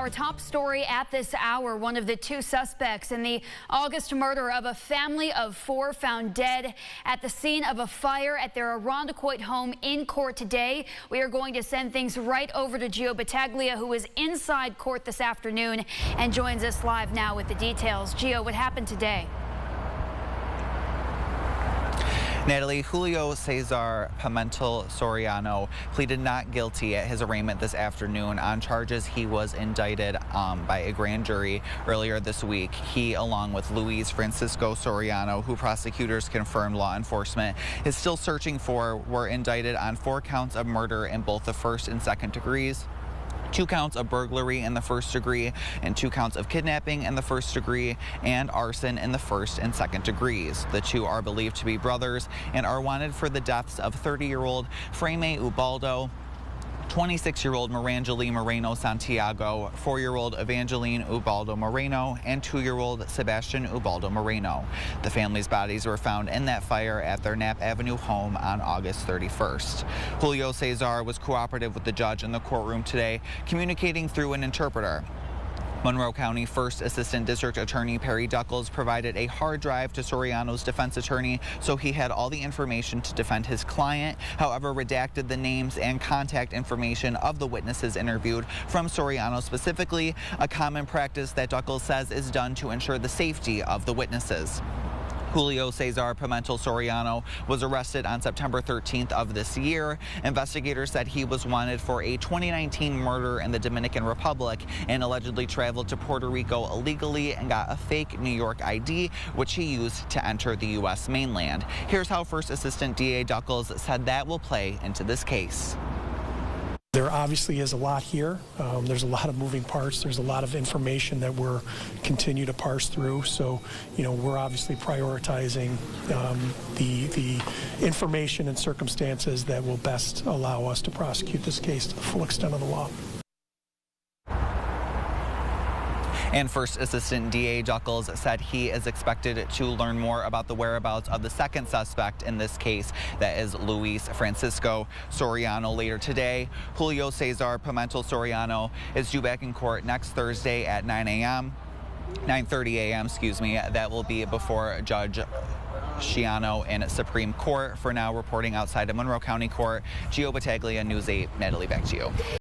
Our top story at this hour, one of the two suspects in the August murder of a family of four found dead at the scene of a fire at their Irondequoit home in court today. We are going to send things right over to Gio Battaglia, who is inside court this afternoon and joins us live now with the details. Gio, what happened today? Natalie, Julio Cesar Pimentel Soriano pleaded not guilty at his arraignment this afternoon on charges he was indicted by a grand jury earlier this week. He, along with Luis Francisco Soriano, who prosecutors confirmed law enforcement is still searching for, were indicted on 4 counts of murder in both the first and second degrees, 2 counts of burglary in the first degree, and 2 counts of kidnapping in the first degree, and arson in the first and second degrees. The two are believed to be brothers and are wanted for the deaths of 30-year-old Frame Ubaldo, 26-year-old Marangeli Moreno Santiago, 4-year-old Evangeline Ubaldo Moreno, and 2-year-old Sebastian Ubaldo Moreno. The family's bodies were found in that fire at their Knapp Avenue home on August 31st. Julio Cesar was cooperative with the judge in the courtroom today, communicating through an interpreter. Monroe County First Assistant District Attorney Perry Duckles provided a hard drive to Soriano's defense attorney so he had all the information to defend his client, however redacted the names and contact information of the witnesses interviewed from Soriano specifically, a common practice that Duckles says is done to ensure the safety of the witnesses. Julio Cesar Pimentel Soriano was arrested on September 13th of this year. Investigators said he was wanted for a 2019 murder in the Dominican Republic and allegedly traveled to Puerto Rico illegally and got a fake New York ID, which he used to enter the U.S. mainland. Here's how First Assistant DA Duckles said that will play into this case. There obviously is a lot here. There's a lot of moving parts. There's a lot of information that we're continue to parse through. So, we're obviously prioritizing the information and circumstances that will best allow us to prosecute this case to the full extent of the law. And First Assistant DA Duckles said he is expected to learn more about the whereabouts of the second suspect in this case, that is Luis Francisco Soriano, later today. Julio Cesar Pimentel Soriano is due back in court next Thursday at 9:30 a.m., excuse me. That will be before Judge Schiano in Supreme Court. For now, reporting outside of Monroe County Court, Gio Battaglia, News 8. Natalie, back to you.